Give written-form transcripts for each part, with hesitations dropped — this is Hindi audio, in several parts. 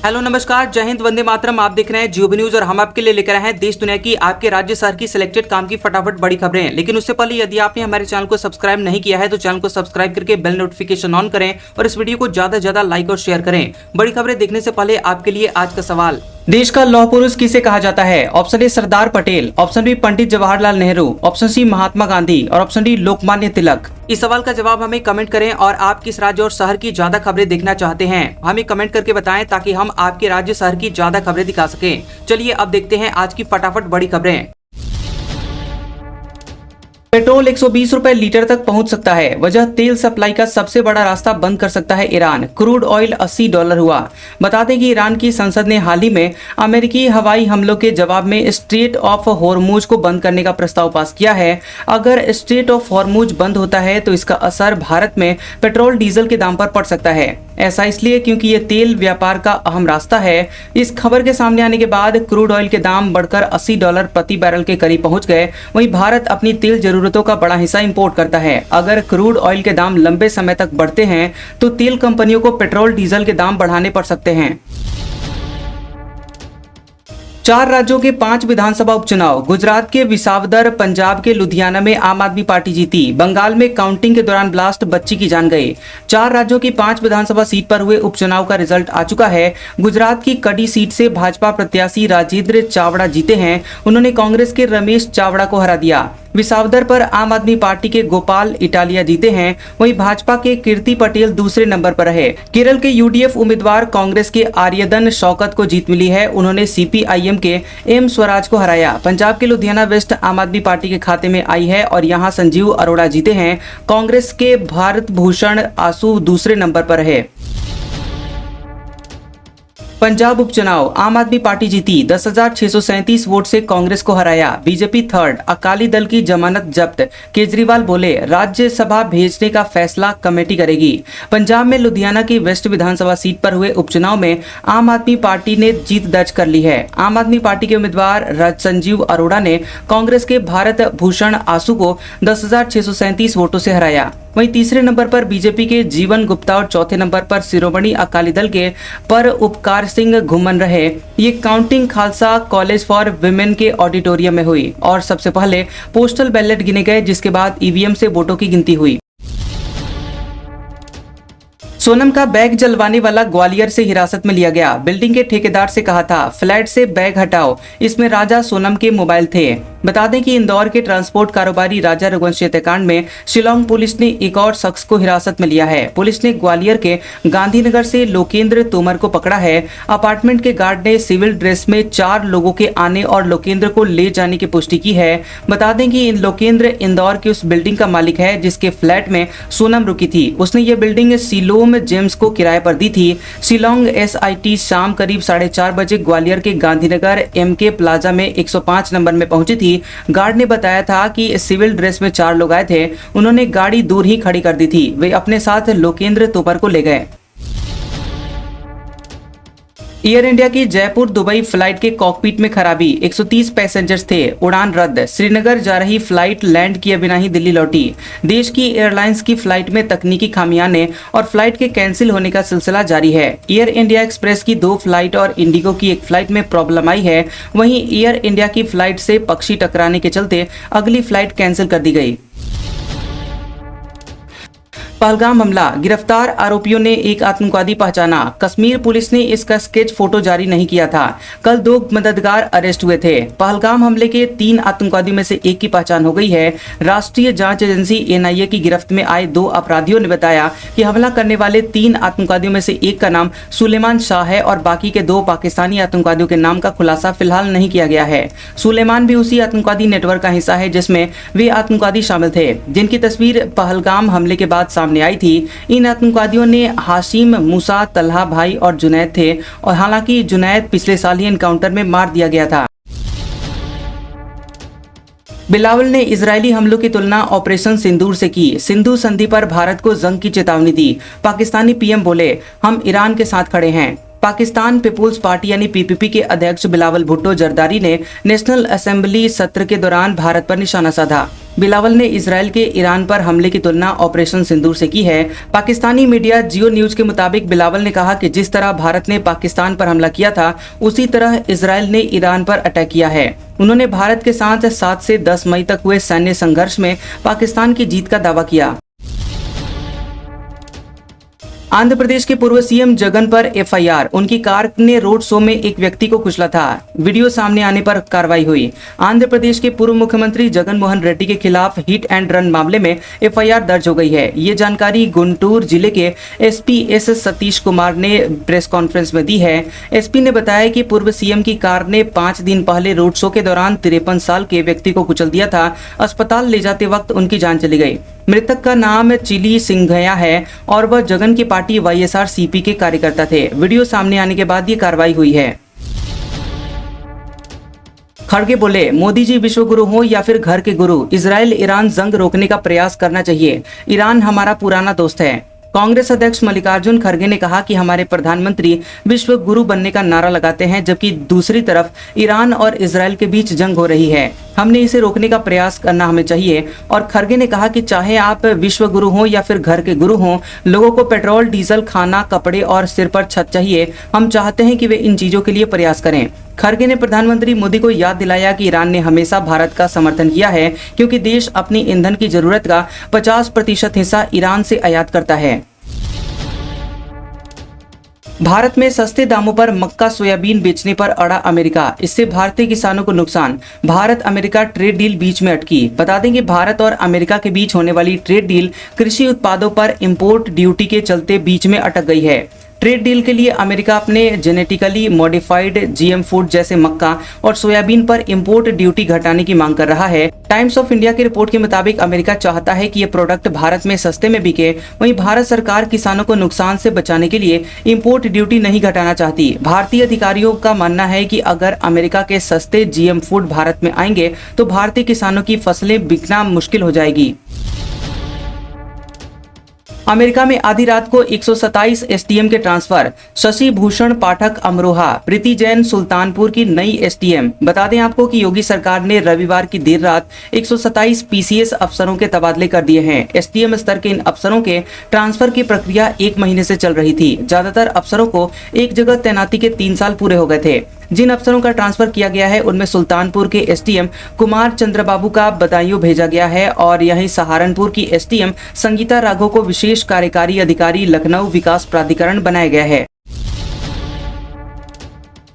हेलो नमस्कार, जय हिंद, वंदे मातरम। आप देख रहे हैं जियो न्यूज और हम आपके लिए लेकर आए हैं देश दुनिया की आपके राज्य शहर की सिलेक्टेड काम की फटाफट बड़ी खबरें। लेकिन उससे पहले यदि आपने हमारे चैनल को सब्सक्राइब नहीं किया है तो चैनल को सब्सक्राइब करके बेल नोटिफिकेशन ऑन करें और इस वीडियो को ज्यादा से ज्यादा लाइक और शेयर करें। बड़ी खबरें देखने से पहले आपके लिए आज का सवाल, देश का लौह पुरुष किसे कहा जाता है? Option A Sardar Patel, option B Pandit Jawaharlal Nehru, option C Mahatma Gandhi और ऑप्शन डी लोकमान्य तिलक। इस सवाल का जवाब हमें कमेंट करें और आप किस राज्य और शहर की ज्यादा खबरें देखना चाहते हैं हमें कमेंट करके बताएं ताकि हम आपके राज्य शहर की ज्यादा खबरें दिखा सकें। चलिए अब देखते हैं आज की फटाफट बड़ी खबरें। पेट्रोल 120 रुपए लीटर तक पहुंच सकता है, वजह तेल सप्लाई का सबसे बड़ा रास्ता बंद कर सकता है ईरान। क्रूड ऑयल $80 हुआ। बता दें कि ईरान की संसद ने हाल ही में अमेरिकी हवाई हमलों के जवाब में स्ट्रेट ऑफ हॉर्मुज को बंद करने का प्रस्ताव पास किया है। अगर स्ट्रेट ऑफ हॉर्मुज बंद होता है तो इसका असर भारत में पेट्रोल डीजल के दाम पर पड़ सकता है। ऐसा इसलिए क्योंकि ये तेल व्यापार का अहम रास्ता है। इस खबर के सामने आने के बाद क्रूड ऑयल के दाम बढ़कर $80 प्रति बैरल के करीब पहुंच गए। वहीं भारत अपनी तेल जरूरतों का बड़ा हिस्सा इंपोर्ट करता है। अगर क्रूड ऑयल के दाम लंबे समय तक बढ़ते हैं तो तेल कंपनियों को पेट्रोल डीजल के दाम बढ़ाने पड़ सकते हैं। 4 राज्यों के 5 विधानसभा उपचुनाव। गुजरात के विसावदर, पंजाब के लुधियाना में आम आदमी पार्टी जीती। बंगाल में काउंटिंग के दौरान ब्लास्ट, बच्ची की जान गई। 4 राज्यों की 5 विधानसभा सीट पर हुए उपचुनाव का रिजल्ट आ चुका है। गुजरात की कड़ी सीट से भाजपा प्रत्याशी राजेंद्र चावड़ा जीते हैं। उन्होंने कांग्रेस के रमेश चावड़ा को हरा दिया। विसावदर पर आम आदमी पार्टी के गोपाल इटालिया जीते हैं। वहीं भाजपा के कीर्ति पटेल दूसरे नंबर पर रहे। केरल के यूडीएफ उम्मीदवार कांग्रेस के आर्यदन शौकत को जीत मिली है। उन्होंने सीपीआईएम के एम स्वराज को हराया। पंजाब के लुधियाना वेस्ट आम आदमी पार्टी के खाते में आई है और यहां संजीव अरोड़ा जीते हैं। कांग्रेस के भारत भूषण आसू दूसरे नंबर पर रहे। पंजाब उपचुनाव, आम आदमी पार्टी जीती। 10,637 वोट से कांग्रेस को हराया। BJP third. अकाली दल की जमानत जब्त। केजरीवाल बोले राज्यसभा भेजने का फैसला कमेटी करेगी। पंजाब में लुधियाना की वेस्ट विधानसभा सीट पर हुए उपचुनाव में आम आदमी पार्टी ने जीत दर्ज कर ली है। आम आदमी पार्टी के उम्मीदवार संजीव अरोड़ा ने कांग्रेस के भारत भूषण आसू को 10,637 वोटों से हराया। वहीं तीसरे नंबर पर बीजेपी के जीवन गुप्ता और चौथे नंबर पर शिरोमणि अकाली दल के पर उपकार सिंह घुमन रहे। ये counting Khalsa college for women के ऑडिटोरियम में हुई और सबसे पहले पोस्टल बैलेट गिने गए, जिसके बाद ईवीएम से वोटों की गिनती हुई। सोनम का बैग जलवाने वाला ग्वालियर से हिरासत में लिया गया। बिल्डिंग के ठेकेदार से कहा था फ्लैट से बैग हटाओ, इसमें राजा सोनम के मोबाइल थे। बता दें कि इंदौर के ट्रांसपोर्ट कारोबारी राजा रघुवंशी हत्याकांड में शिलोंग पुलिस ने एक और शख्स को हिरासत में लिया है। पुलिस ने ग्वालियर के गांधीनगर से लोकेंद्र तोमर को पकड़ा है। अपार्टमेंट के गार्ड ने सिविल ड्रेस में 4 लोगों के आने और लोकेंद्र को ले जाने की पुष्टि की है। बता दें कि लोकेंद्र इंदौर की उस बिल्डिंग का मालिक है जिसके फ्लैट में सोनम रुकी थी। उसने ये बिल्डिंग सिलोम जेम्स को किराए पर दी थी। शिलोंग एसआईटी शाम करीब 4:30 बजे ग्वालियर के गांधीनगर एमके प्लाजा में 105 नंबर में पहुंची थी। गार्ड ने बताया था कि सिविल ड्रेस में 4 लोग आए थे। उन्होंने गाड़ी दूर ही खड़ी कर दी थी। वे अपने साथ लोकेंद्र तोमर को ले गए। एयर इंडिया की जयपुर दुबई फ्लाइट के कॉकपिट में खराबी, 130 पैसेंजर्स थे, उड़ान रद्द। श्रीनगर जा रही फ्लाइट लैंड किए बिना ही दिल्ली लौटी। देश की एयरलाइंस की फ्लाइट में तकनीकी खामियां आने और फ्लाइट के कैंसिल होने का सिलसिला जारी है। एयर इंडिया एक्सप्रेस की 2 फ्लाइट और इंडिगो की 1 फ्लाइट में प्रॉब्लम आई है। वहीं एयर इंडिया की फ्लाइट से पक्षी टकराने के चलते अगली फ्लाइट कैंसिल कर दी गई। पहलगाम हमला, गिरफ्तार आरोपियों ने एक आतंकवादी पहचाना। कश्मीर पुलिस ने इसका स्केच फोटो जारी नहीं किया था। कल 2 मददगार अरेस्ट हुए थे। पहलगाम हमले के 3 आतंकवादियों में से एक की पहचान हो गई है। राष्ट्रीय जांच एजेंसी एनआईए की गिरफ्त में आए 2 अपराधियों ने बताया कि हमला करने वाले 3 आतंकवादियों में से एक का नाम सुलेमान शाह है और बाकी के 2 पाकिस्तानी आतंकवादियों के नाम का खुलासा फिलहाल नहीं किया गया है। सुलेमान भी उसी आतंकवादी नेटवर्क का हिस्सा है जिसमें वे आतंकवादी शामिल थे जिनकी तस्वीर पहलगाम हमले के बाद सामने आई थी। इन आतंकवादियों ने हाशिम, मूसा, तलहा भाई और जुनैद थे और हालांकि जुनैद पिछले साल ही एनकाउंटर में मार दिया गया था। बिलावल ने इजरायली हमलों की तुलना ऑपरेशन सिंदूर से की। सिंधु संधि पर भारत को जंग की चेतावनी दी। पाकिस्तानी पीएम बोले हम ईरान के साथ खड़े हैं। पाकिस्तान पीपुल्स पार्टी यानी पीपीपी के अध्यक्ष बिलावल भुट्टो जरदारी ने नेशनल असेंबली सत्र के दौरान भारत पर निशाना साधा। बिलावल ने इसराइल के ईरान पर हमले की तुलना ऑपरेशन सिंदूर से की है। पाकिस्तानी मीडिया जियो न्यूज के मुताबिक बिलावल ने कहा कि जिस तरह भारत ने पाकिस्तान पर हमला किया था, उसी तरह इसराइल ने ईरान पर अटैक किया है। उन्होंने भारत के साथ 7 से 10 मई तक हुए सैन्य संघर्ष में पाकिस्तान की जीत का दावा किया। आंध्र प्रदेश के पूर्व सीएम जगन पर एफआईआर। उनकी कार ने रोड शो में एक व्यक्ति को कुचला था। वीडियो सामने आने पर कार्रवाई हुई। आंध्र प्रदेश के पूर्व मुख्यमंत्री जगन मोहन रेड्डी के खिलाफ हिट एंड रन मामले में एफआईआर दर्ज हो गई है। ये जानकारी गुंटूर जिले के एसपी एस सतीश कुमार ने प्रेस कॉन्फ्रेंस में दी है। एसपी ने बताया कि पूर्व सीएम की कार ने 5 दिन पहले रोड शो के दौरान 53 साल के व्यक्ति को कुचल दिया था। अस्पताल ले जाते वक्त उनकी जान चली गई। मृतक का नाम चिली सिंघया है और वह जगन की पार्टी वाईएसआर-सीपी के कार्यकर्ता थे। वीडियो सामने आने के बाद ये कार्रवाई हुई है। खड़गे बोले, मोदी जी विश्व गुरु हो या फिर घर के गुरु, इजराइल ईरान जंग रोकने का प्रयास करना चाहिए। ईरान हमारा पुराना दोस्त है। कांग्रेस अध्यक्ष मल्लिकार्जुन खड़गे ने कहा कि हमारे प्रधानमंत्री विश्व गुरु बनने का नारा लगाते हैं, जबकि दूसरी तरफ ईरान और इजराइल के बीच जंग हो रही है। हमने इसे रोकने का प्रयास करना हमें चाहिए। और खड़गे ने कहा कि चाहे आप विश्व गुरु हो या फिर घर के गुरु हो, लोगों को पेट्रोल, डीजल, खाना, कपड़े और सिर पर छत चाहिए। हम चाहते हैं कि वे इन चीजों के लिए प्रयास करें। खड़गे ने प्रधानमंत्री मोदी को याद दिलाया कि ईरान ने हमेशा भारत का समर्थन किया है, क्योंकि देश अपनी ईंधन की जरूरत का 50% हिस्सा ईरान से आयात करता है। भारत में सस्ते दामों पर मक्का सोयाबीन बेचने पर अड़ा अमेरिका, इससे भारतीय किसानों को नुकसान। भारत अमेरिका ट्रेड डील बीच में अटकी। बता दें कि भारत और अमेरिका के बीच होने वाली ट्रेड डील कृषि उत्पादों पर इंपोर्ट ड्यूटी के चलते बीच में अटक गई है। ट्रेड डील के लिए अमेरिका अपने जेनेटिकली मॉडिफाइड जीएम फूड जैसे मक्का और सोयाबीन पर इंपोर्ट ड्यूटी घटाने की मांग कर रहा है। टाइम्स ऑफ इंडिया की रिपोर्ट के मुताबिक अमेरिका चाहता है कि ये प्रोडक्ट भारत में सस्ते में बिके। वहीं भारत सरकार किसानों को नुकसान से बचाने के लिए इंपोर्ट ड्यूटी नहीं घटाना चाहती। भारतीय अधिकारियों का मानना है कि अगर अमेरिका के सस्ते जीएम फूड भारत में आएंगे तो भारतीय किसानों की फसलें बिकना मुश्किल हो जाएगी। अमेरिका में आधी रात को 127 एसटीएम के ट्रांसफर। शशि भूषण पाठक अमरोहा, प्रीति जैन सुल्तानपुर की नई एसटीएम। बता दें आपको कि योगी सरकार ने रविवार की देर रात 127 पीसीएस अफसरों के तबादले कर दिए हैं। एसटीएम स्तर के इन अफसरों के ट्रांसफर की प्रक्रिया 1 महीने से चल रही थी। ज्यादातर अफसरों को एक जगह तैनाती के 3 साल पूरे हो गए थे। जिन अफसरों का ट्रांसफर किया गया है उनमें सुल्तानपुर के एसटीएम कुमार चंद्रबाबू का बदायूं भेजा गया है और यहीं सहारनपुर की एसटीएम संगीता राघव को विशेष कार्यकारी अधिकारी लखनऊ विकास प्राधिकरण बनाया गया है।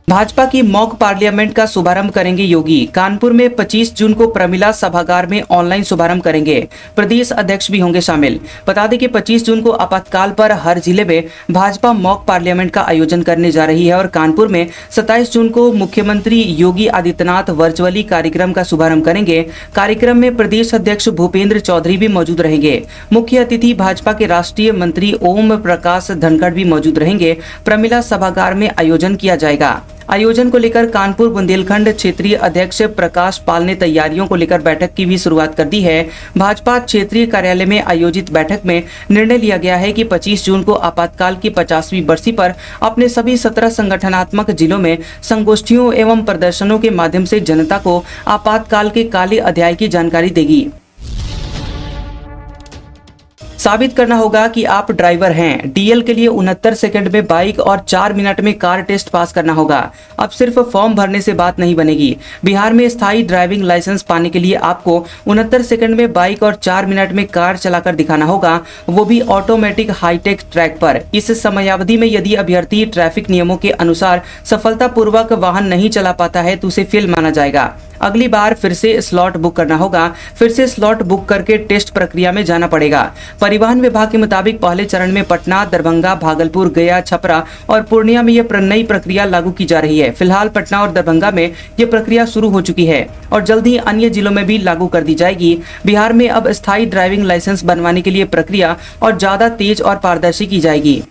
भाजपा की मॉक पार्लियामेंट का शुभारंभ करेंगे योगी। कानपुर में 25 जून को प्रमिला सभागार में ऑनलाइन शुभारंभ करेंगे। प्रदेश अध्यक्ष भी होंगे शामिल। बता दें कि 25 जून को आपातकाल पर हर जिले में भाजपा मॉक पार्लियामेंट का आयोजन करने जा रही है और कानपुर में 27 जून को मुख्यमंत्री योगी आदित्यनाथ वर्चुअली कार्यक्रम का शुभारंभ करेंगे। कार्यक्रम में प्रदेश अध्यक्ष भूपेंद्र चौधरी भी मौजूद रहेंगे। मुख्य अतिथि भाजपा के राष्ट्रीय मंत्री ओम प्रकाश धनखड़ भी मौजूद रहेंगे। प्रमिला सभागार में आयोजन किया जाएगा। आयोजन को लेकर कानपुर बुंदेलखंड क्षेत्रीय अध्यक्ष प्रकाश पाल ने तैयारियों को लेकर बैठक की भी शुरुआत कर दी है। भाजपा क्षेत्रीय कार्यालय में आयोजित बैठक में निर्णय लिया गया है कि 25 जून को आपातकाल की 50वीं बरसी पर अपने सभी 17 संगठनात्मक जिलों में संगोष्ठियों एवं प्रदर्शनों के माध्यम से जनता को आपातकाल के काले अध्याय की जानकारी देगी। साबित करना होगा कि आप ड्राइवर हैं। डीएल के लिए 69 सेकंड में बाइक और 4 मिनट में कार टेस्ट पास करना होगा। अब सिर्फ फॉर्म भरने से बात नहीं बनेगी। बिहार में स्थायी ड्राइविंग लाइसेंस पाने के लिए आपको 69 सेकंड में बाइक और 4 मिनट में कार चलाकर दिखाना होगा, वो भी ऑटोमेटिक हाईटेक ट्रैक पर। इस समयावधि में यदि अभ्यर्थी ट्रैफिक नियमों के अनुसार सफलतापूर्वक वाहन नहीं चला पाता है तो उसे फेल माना जाएगा। अगली बार फिर से स्लॉट बुक करना होगा। फिर से स्लॉट बुक करके टेस्ट प्रक्रिया में जाना पड़ेगा। परिवहन विभाग के मुताबिक पहले चरण में पटना, दरभंगा, भागलपुर, गया, छपरा और पूर्णिया में यह नई प्रक्रिया लागू की जा रही है। फिलहाल पटना और दरभंगा में यह प्रक्रिया शुरू हो चुकी है और जल्द ही अन्य जिलों में भी लागू कर दी जाएगी। बिहार में अब स्थायी ड्राइविंग लाइसेंस बनवाने के लिए प्रक्रिया और ज्यादा तेज और पारदर्शी की जाएगी।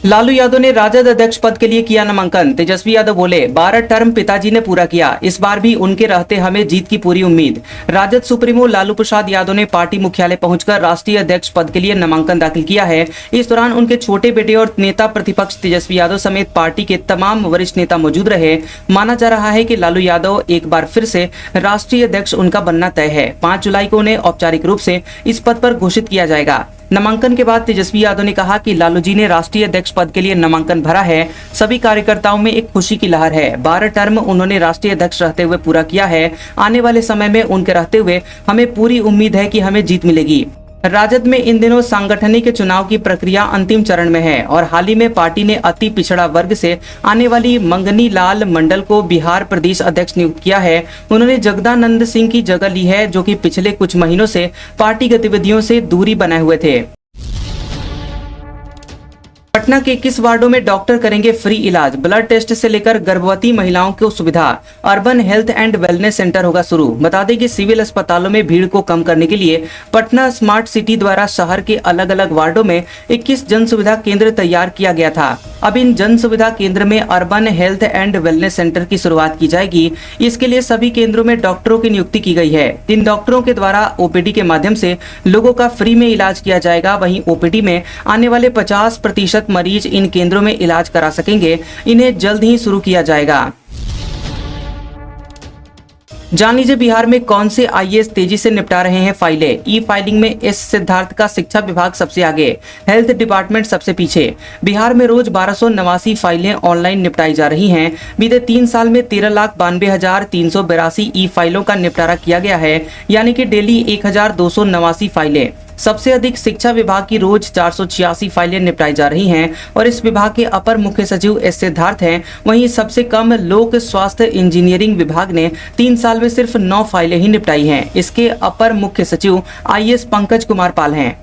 लालू यादव ने राजद अध्यक्ष पद के लिए किया नामांकन। तेजस्वी यादव बोले, 12 टर्म पिताजी ने पूरा किया, इस बार भी उनके रहते हमें जीत की पूरी उम्मीद। राजद सुप्रीमो लालू प्रसाद यादव ने पार्टी मुख्यालय पहुंचकर राष्ट्रीय अध्यक्ष पद के लिए नामांकन दाखिल किया है। इस दौरान उनके छोटे बेटे और नेता प्रतिपक्ष तेजस्वी यादव समेत पार्टी के तमाम वरिष्ठ नेता मौजूद रहे। माना जा रहा है कि लालू यादव एक बार फिर से राष्ट्रीय अध्यक्ष उनका बनना तय है। 5 जुलाई को उन्हें औपचारिक रूप से इस पद पर घोषित किया जाएगा। नामांकन के बाद तेजस्वी यादव ने कहा कि लालू जी ने राष्ट्रीय अध्यक्ष पद के लिए नामांकन भरा है। सभी कार्यकर्ताओं में एक खुशी की लहर है। 12 टर्म उन्होंने राष्ट्रीय अध्यक्ष रहते हुए पूरा किया है। आने वाले समय में उनके रहते हुए हमें पूरी उम्मीद है कि हमें जीत मिलेगी। राजद में इन दिनों सांगठनिक चुनाव की प्रक्रिया अंतिम चरण में है और हाल ही में पार्टी ने अति पिछड़ा वर्ग से आने वाली मंगनी लाल मंडल को बिहार प्रदेश अध्यक्ष नियुक्त किया है। उन्होंने जगदानंद सिंह की जगह ली है, जो कि पिछले कुछ महीनों से पार्टी गतिविधियों से दूरी बनाए हुए थे। पटना के 21 वार्डों में डॉक्टर करेंगे फ्री इलाज। ब्लड टेस्ट से लेकर गर्भवती महिलाओं को सुविधा। Urban health and wellness centre होगा शुरू। बता दें कि सिविल अस्पतालों में भीड़ को कम करने के लिए पटना स्मार्ट सिटी द्वारा शहर के अलग अलग वार्डों में 21 जन सुविधा केंद्र तैयार किया गया था। अब इन जन सुविधा केंद्र में urban health and wellness centre की शुरुआत की जाएगी। इसके लिए सभी केंद्रों में डॉक्टरों की नियुक्ति की गई है। इन डॉक्टरों के द्वारा ओपीडी के माध्यम से लोगों का फ्री में इलाज किया जाएगा। वहीं ओपीडी में आने वाले 50% मरीज इन केंद्रों में इलाज करा सकेंगे। इन्हें जल्द ही शुरू किया जाएगा। जान लीजिए बिहार में कौन से आईएएस तेजी से निपटा रहे हैं फाइलें। ई फाइलिंग में एस सिद्धार्थ का शिक्षा विभाग सबसे आगे, हेल्थ डिपार्टमेंट सबसे पीछे। बिहार में रोज 1289 फाइलें ऑनलाइन निपटाई जा रही हैं। बीते 3 साल में 13,92,382 ई फाइलों का निपटारा किया गया है, यानी कि डेली 1,289 फाइलें। सबसे अधिक शिक्षा विभाग की रोज 486 फाइलें निपटाई जा रही हैं और इस विभाग के अपर मुख्य सचिव एस सिद्धार्थ हैं। वहीं सबसे कम लोक स्वास्थ्य इंजीनियरिंग विभाग ने 3 साल में सिर्फ 9 फाइलें ही निपटाई हैं। इसके अपर मुख्य सचिव आईएएस पंकज कुमार पाल हैं।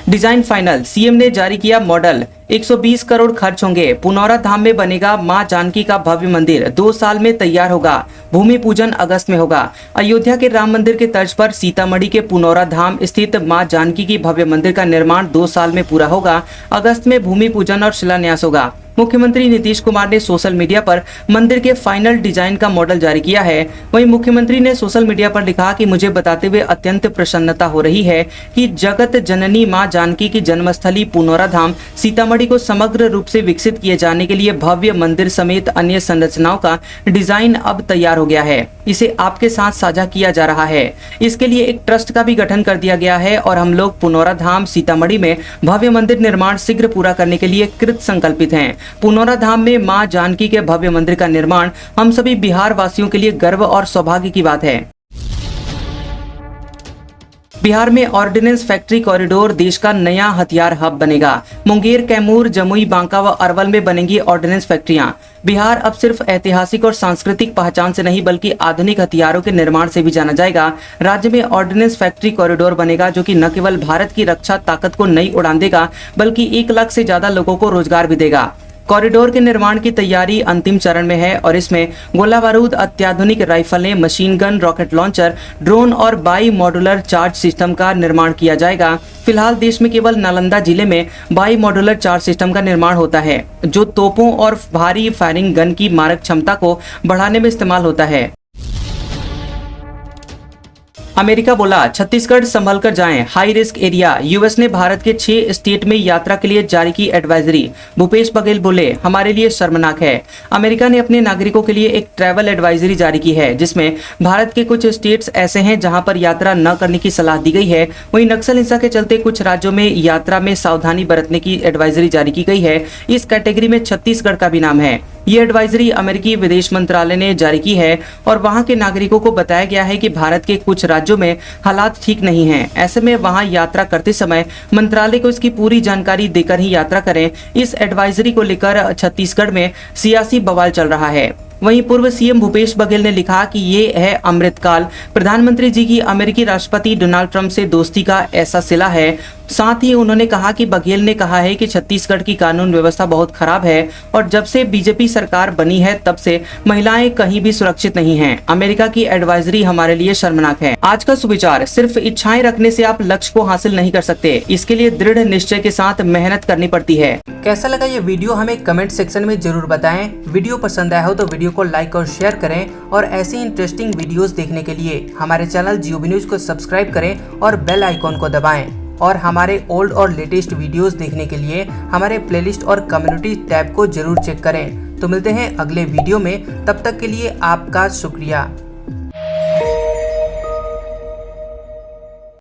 डिजाइन फाइनल, सीएम ने जारी किया मॉडल। 120 करोड़ खर्च होंगे। पुनौरा धाम में बनेगा मां जानकी का भव्य मंदिर। 2 साल में तैयार होगा। भूमि पूजन अगस्त में होगा। अयोध्या के राम मंदिर के तर्ज पर सीतामढ़ी के पुनौरा धाम स्थित मां जानकी की भव्य मंदिर का निर्माण 2 साल में पूरा होगा। अगस्त में भूमि पूजन और शिलान्यास होगा। मुख्यमंत्री नीतीश कुमार ने सोशल मीडिया पर मंदिर के फाइनल डिजाइन का मॉडल जारी किया है। वहीं मुख्यमंत्री ने सोशल मीडिया पर लिखा कि मुझे बताते हुए अत्यंत प्रसन्नता हो रही है कि जगत जननी मां जानकी की जन्मस्थली पुनौरा धाम सीतामढ़ी को समग्र रूप से विकसित किए जाने के लिए भव्य मंदिर समेत अन्य संरचनाओं का डिजाइन अब तैयार हो गया है। इसे आपके साथ साझा किया जा रहा है। इसके लिए एक ट्रस्ट का भी गठन कर दिया गया है और हम लोग पुनौरा धाम सीतामढ़ी में भव्य मंदिर निर्माण शीघ्र पूरा करने के लिए कृत संकल्पित हैं। पुनौरा धाम में मां जानकी के भव्य मंदिर का निर्माण हम सभी बिहार वासियों के लिए गर्व और सौभाग्य की बात है। बिहार में ऑर्डिनेंस फैक्ट्री कॉरिडोर देश का नया हथियार हब बनेगा। मुंगेर, कैमूर, जमुई, बांका व अरवल में बनेंगी ऑर्डिनेंस फैक्ट्रियां। बिहार अब सिर्फ ऐतिहासिक और सांस्कृतिक पहचान से नहीं बल्कि आधुनिक हथियारों के निर्माण से भी जाना जाएगा। राज्य में ऑर्डिनेंस फैक्ट्री कॉरिडोर बनेगा, जो कि न केवल भारत की रक्षा ताकत को नई उड़ान देगा बल्कि 1 लाख से ज्यादा लोगों को रोजगार भी देगा। कॉरिडोर के निर्माण की तैयारी अंतिम चरण में है और इसमें गोला बारूद, अत्याधुनिक राइफलें, machine gun, rocket launcher, drone और बाई मॉड्यूलर चार्ज सिस्टम का निर्माण किया जाएगा। फिलहाल देश में केवल नालंदा जिले में बाई मॉड्यूलर चार्ज सिस्टम का निर्माण होता है, जो तोपों और भारी फायरिंग गन की मारक क्षमता को बढ़ाने में इस्तेमाल होता है। अमेरिका बोला, छत्तीसगढ़ संभल कर जाएं, हाई रिस्क एरिया। यूएस ने भारत के 6 स्टेट में यात्रा के लिए जारी की एडवाइजरी। भूपेश बघेल बोले, हमारे लिए शर्मनाक है। अमेरिका ने अपने नागरिकों के लिए एक ट्रैवल एडवाइजरी जारी की है, जिसमें भारत के कुछ स्टेट्स ऐसे हैं जहां पर यात्रा न करने की सलाह दी गई है। वहीं नक्सल हिंसा के चलते कुछ राज्यों में यात्रा में सावधानी बरतने की एडवाइजरी जारी की गई है। इस कैटेगरी में छत्तीसगढ़ का भी नाम है। ये एडवाइजरी अमेरिकी विदेश मंत्रालय ने जारी की है और वहां के नागरिकों को बताया गया है कि भारत के कुछ राज्यों में हालात ठीक नहीं हैं। ऐसे में वहां यात्रा करते समय मंत्रालय को इसकी पूरी जानकारी देकर ही यात्रा करें। इस एडवाइजरी को लेकर छत्तीसगढ़ में सियासी बवाल चल रहा है। वहीं पूर्व सीएम भूपेश बघेल ने लिखा कि ये है अमृतकाल। प्रधानमंत्री जी की अमेरिकी राष्ट्रपति डोनाल्ड ट्रंप से दोस्ती का ऐसा सिला है। साथ ही उन्होंने कहा कि बघेल ने कहा है कि छत्तीसगढ़ की कानून व्यवस्था बहुत खराब है और जब से बीजेपी सरकार बनी है तब से महिलाएं कहीं भी सुरक्षित नहीं हैं। अमेरिका की एडवाइजरी हमारे लिए शर्मनाक है। आज का सुविचार, सिर्फ इच्छाएं रखने से आप लक्ष्य को हासिल नहीं कर सकते, इसके लिए दृढ़ निश्चय के साथ मेहनत करनी पड़ती है। कैसा लगा ये वीडियो हमें कमेंट सेक्शन में जरूर बताएं। वीडियो पसंद आया हो तो वीडियो को लाइक और शेयर करें और ऐसी इंटरेस्टिंग वीडियोस देखने के लिए हमारे चैनल जियोबी न्यूज को सब्सक्राइब करें और बेल आइकॉन को दबाएं। और हमारे ओल्ड और लेटेस्ट वीडियोस देखने के लिए हमारे प्लेलिस्ट और कम्युनिटी टैब को जरूर चेक करें। तो मिलते हैं अगले वीडियो में, तब तक के लिए आपका शुक्रिया।